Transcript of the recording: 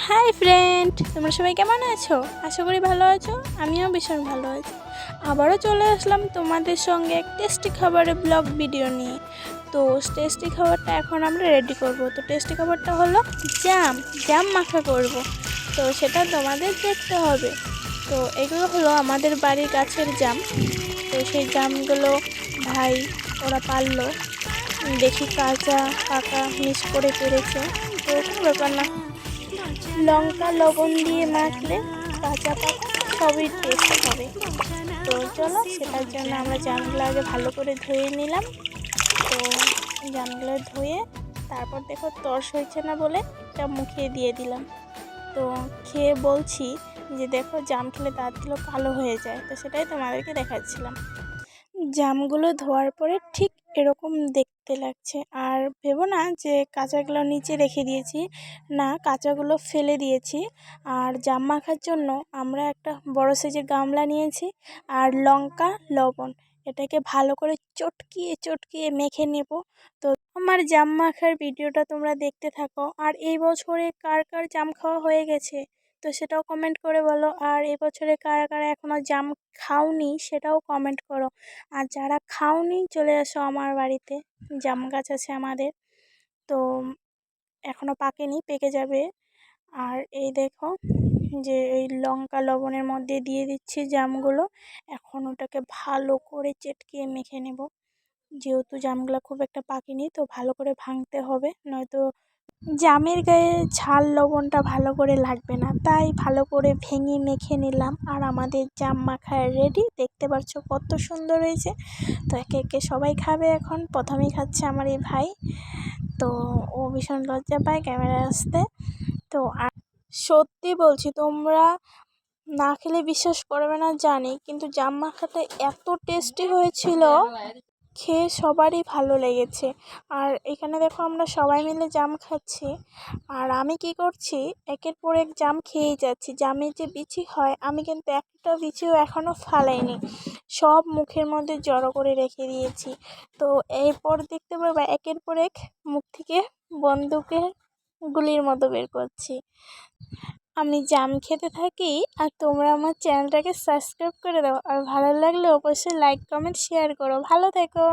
Hi friend, তোমরা সবাই কেমন আছো? আশা করি ভালো আছো। আমিও ভীষণ ভালো আছি। আবারও চলে আসলাম তোমাদের সঙ্গে এক টেস্টি খাবারের ব্লগ ভিডিও নিয়ে। তো টেস্টি খাবারটা এখন আমরা রেডি করব। তো টেস্টি খাবারটা হলো জাম মাখা করব। তো সেটা তোমাদের দেখতে হবে। তো এগুলো হলো আমাদের বাড়ির গাছের জাম। তো সেই জামগুলো ভাই ওরা পারলো, দেখি কাঁচা পাকা মিক্স করে পেরেছে। তো কোনো ব্যাপার না, লঙ্কা লবণ দিয়ে মাখলে কাঁচা পাকা সবই টেস্ট হবে। তো চলো, সেটার জন্য আমরা জামগুলো আগে ভালো করে ধুয়ে নিলাম। তো জামগুলো ধুয়ে তারপর দেখো তর্স হয়েছে না বলে একটা মুখে দিয়ে দিলাম। তো খেয়ে বলছি যে দেখো, জাম খেলে দাঁতগুলো কালো হয়ে যায়। তো সেটাই তোমাদেরকে দেখাচ্ছিলাম। জামগুলো ধোয়ার পরে ঠিক এরকম দেখতে লাগছে। আর ভেবো না যে কাঁচাগুলো নিচে রেখে দিয়েছি, না, কাঁচাগুলো ফেলে দিয়েছি। আর জাম মাখার জন্য আমরা একটা বড় সাইজের গামলা নিয়েছি। আর লঙ্কা লবণ এটাকে ভালো করে চটকিয়ে চটকিয়ে মেখে নেব। তো আমার জাম মাখার ভিডিওটা তোমরা দেখতে থাকো। আর এই বছরে কার কার জাম খাওয়া হয়ে গেছে তো সেটাও কমেন্ট করে বলো। আর এবছরে কারা কারা এখনও জাম খাওনি সেটাও কমেন্ট করো। আর যারা খাওনি চলে আসো আমার বাড়িতে, জাম গাছ আছে আমাদের। তো এখনও পাকেনি, পেকে যাবে। আর এই দেখো যে এই লঙ্কা লবণের মধ্যে দিয়ে দিচ্ছি জামগুলো। এখন ওটাকে ভালো করে চেটকিয়ে মেখে নেব। যেহেতু জামগুলো খুব একটা পাকেনি, তো ভালো করে ভাঙতে হবে, নয়তো জামের গায়ে ঝাল লবণটা ভালো করে লাগবে না। তাই ভালো করে ভেঙে মেখে নিলাম। আর আমাদের জাম মাখা রেডি, দেখতে পাচ্ছ কত সুন্দর হয়েছে। তো একে একে সবাই খাবে। এখন প্রথমেই খাচ্ছে আমার এই ভাই। তো ও ভীষণ লজ্জা পায় ক্যামেরায় আসতে। তো আর সত্যি বলছি, তোমরা না খেলে বিশ্বাস করবে না জানি, কিন্তু জাম মাখাটা এত টেস্টি হয়েছিল, খেয়ে সবারই ভালো লেগেছে। আর এখানে দেখো আমরা সবাই মিলে জাম খাচ্ছি। আর আমি কি করছি, একের পর এক জাম খেয়েই যাচ্ছি। জামের যে বিচি হয়, আমি কিন্তু একটা বিচিও এখনও ফালাইনি, সব মুখের মধ্যে জড়ো করে রেখে দিয়েছি। তো এরপর দেখতে পারবে একের পর এক মুখ থেকে বন্দুকের গুলির মতো বের করছি। আমি জাম খেতে থাকি, আর তোমরা আমার চ্যানেলটাকে সাবস্ক্রাইব করে দাও। আর ভালো লাগলে অবশ্যই লাইক কমেন্ট শেয়ার করো। ভালো থেকো।